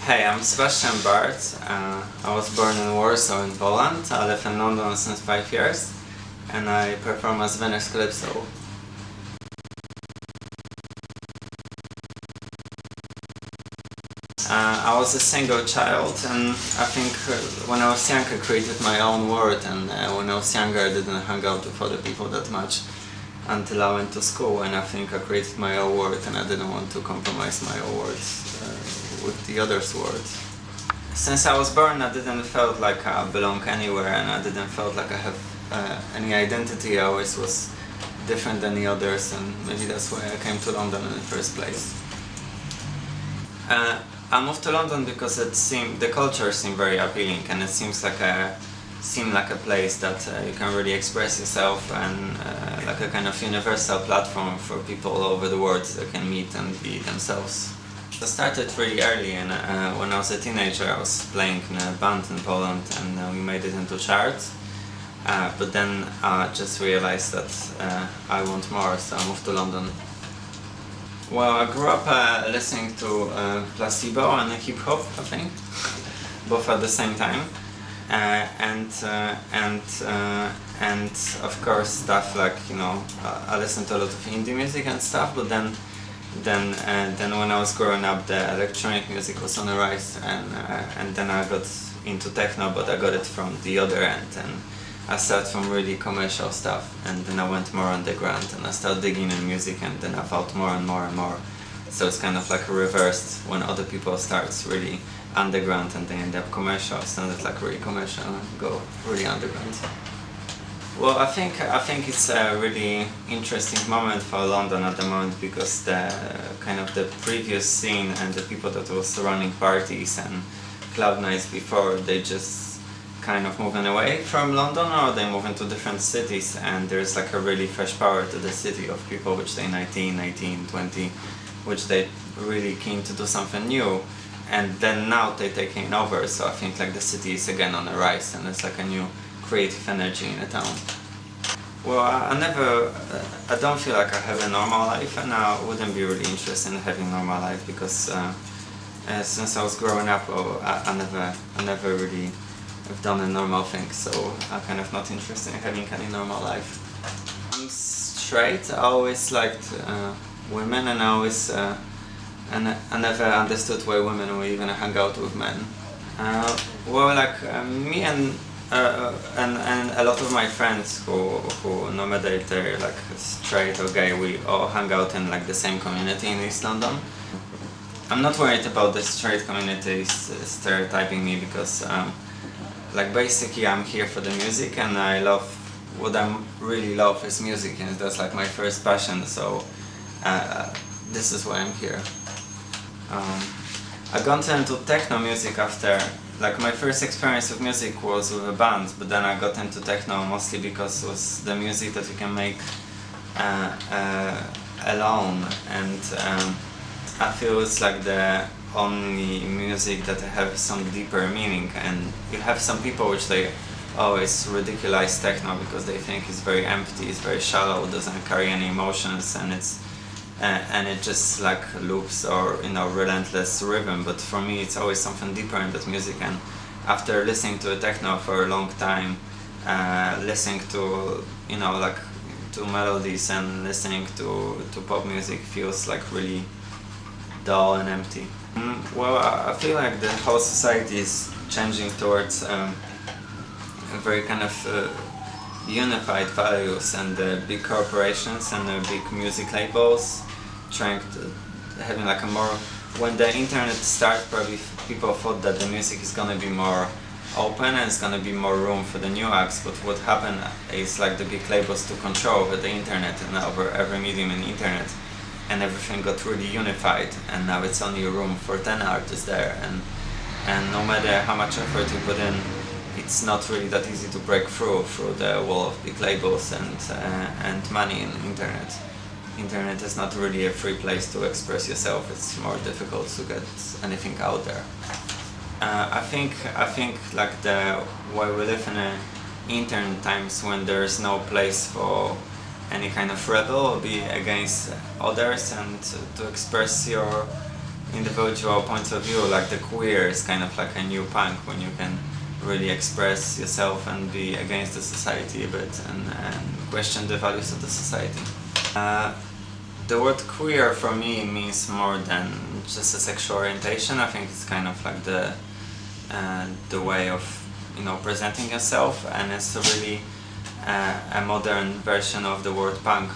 Hey, I'm Sebastian Bartz. I was born in Warsaw in Poland. I live in London since 5 years and I perform as Venice Calypso. I was a single child and I think when I was younger I created my own world, and when I was younger I didn't hang out with other people that much until I went to school, and I think I created my own world and I didn't want to compromise my own words with the others' words. Since I was born I didn't felt like I belong anywhere, and I didn't felt like I have any identity. I always was different than the others, and maybe that's why I came to London in the first place. I moved to London because the culture seemed very appealing, and it seemed like a place that you can really express yourself, and like a kind of universal platform for people all over the world that can meet and be themselves. I started really early, and when I was a teenager I was playing in a band in Poland, and we made it into charts. But then I just realized that I want more, so I moved to London. Well, I grew up listening to Placebo and hip hop, I think, both at the same time, and of course stuff like, you know, I listened to a lot of indie music and stuff. But then when I was growing up, the electronic music was on the rise, and then I got into techno, but I got it from the other end, and I started from really commercial stuff, and then I went more underground, and I started digging in music, and then I felt more and more and more. So it's kind of like a reversed. When other people start really underground and they end up commercial, it's not like really commercial and go really underground. Well, I think it's a really interesting moment for London at the moment, because the kind of the previous scene and the people that was running parties and club nights before, they just kind of moving away from London, or they move into different cities, and there's like a really fresh power to the city of people which they 19, 20, which they really keen to do something new, and then now they're taking over. So I think like the city is again on the rise, and it's like a new creative energy in the town. Well, I don't feel like I have a normal life, and I wouldn't be really interested in having a normal life, because since I was growing up, I never really have done a normal thing, so I'm kind of not interested in having any normal life. I'm straight. I always liked women, and and I never understood why women would even hang out with men. Well, like me and a lot of my friends who no matter if they're like straight or gay, we all hang out in like the same community in East London. I'm not worried about the straight community stereotyping me, because like basically I'm here for the music, and I love what I really love is music, and that's like my first passion, so this is why I'm here. I got into techno music after, like my first experience with music was with a band, but then I got into techno mostly because it was the music that you can make alone, and I feel it's like the only music that have some deeper meaning. And you have some people which they always ridiculize techno because they think it's very empty, it's very shallow, doesn't carry any emotions, and it just like loops or, you know, relentless rhythm. But for me it's always something deeper in that music, and after listening to techno for a long time, listening to, you know, like to melodies and listening to pop music feels like really dull and empty. Well, I feel like the whole society is changing towards a very kind of unified values, and the big corporations and the big music labels trying to having like a more. When the internet started, probably people thought that the music is gonna be more open and it's gonna be more room for the new acts, but what happened is like the big labels took control over the internet and over every medium in the internet, and everything got really unified, and now it's only room for 10 artists there, and no matter how much effort you put in, it's not really that easy to break through the wall of big labels and money in the internet. Internet is not really a free place to express yourself. It's more difficult to get anything out there. I think like why we live in internet times, when there's no place for any kind of rebel or be against others, and to express individual points of view, like the queer is kind of like a new punk when you can really express yourself and be against the society a bit and question the values of the society. The word queer for me means more than just a sexual orientation. I think it's kind of like the way of, you know, presenting yourself, and it's a really a modern version of the word punk.